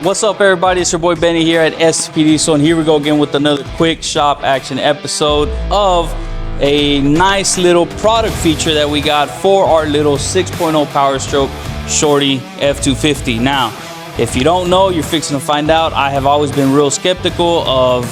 What's up, everybody? It's your boy Benny here at STPDIESEL, and here we go again with another quick shop action episode of a nice little product feature that we got for our little 6.0 Powerstroke Shorty F250. Now, if you don't know, you're fixing to find out. I have always been real skeptical of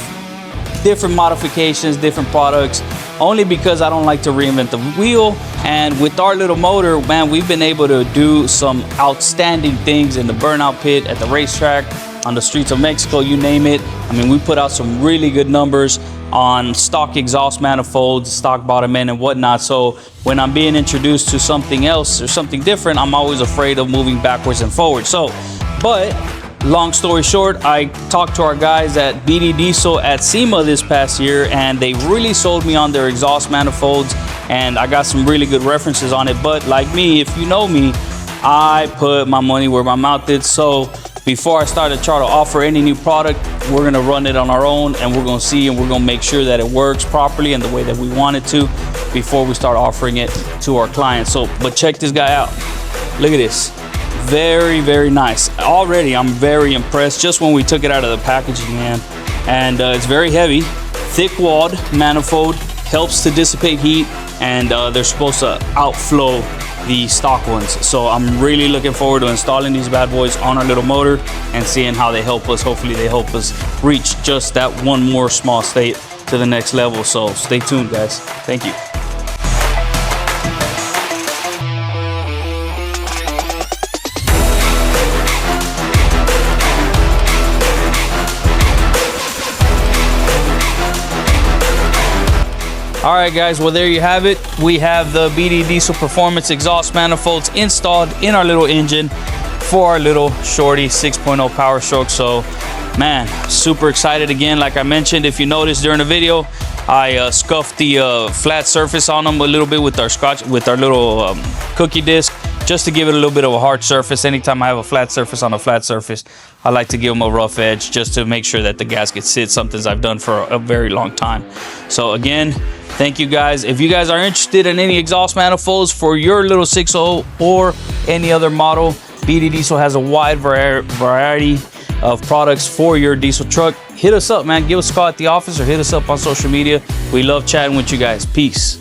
different modifications, different products, only because I don't like to reinvent the wheel. And with our little motor, man, we've been able to do some outstanding things in the burnout pit, at the racetrack, on the streets of Mexico, you name it. I mean, we put out some really good numbers on stock exhaust manifolds, stock bottom end and whatnot. So when I'm being introduced to something else or something different, I'm always afraid of moving backwards and forwards. But long story short, I talked to our guys at BD-Diesel at SEMA this past year, and they really sold me on their exhaust manifolds, and I got some really good references on it. But like me, if you know me, I put my money where my mouth is. So before I start to try to offer any new product, we're gonna run it on our own, and we're gonna see, and we're gonna make sure that it works properly and the way that we want it to before we start offering it to our clients. So, but check this guy out. Look at this. Very, very nice. Already, I'm very impressed just when we took it out of the packaging, man. And it's very heavy, thick-walled manifold, helps to dissipate heat, and they're supposed to outflow the stock ones. So I'm really looking forward to installing these bad boys on our little motor and seeing how they help us. Hopefully they help us reach just that one more small state to the next level. So stay tuned, guys. Thank you. All right, guys, well, there you have it. We have the BD-Diesel Performance exhaust manifolds installed in our little engine for our little Shorty 6.0 Powerstroke. So, man, super excited again. Like I mentioned, if you noticed during the video, I scuffed the flat surface on them a little bit with our little cookie disc, just to give it a little bit of a hard surface. Anytime I have a flat surface on a flat surface, I like to give them a rough edge just to make sure that the gasket sits, something I've done for a very long time. So again, thank you guys. If you guys are interested in any exhaust manifolds for your little 6.0 or any other model, BD-Diesel has a wide variety of products for your diesel truck. Hit us up, man. Give us a call at the office or hit us up on social media. We love chatting with you guys. Peace.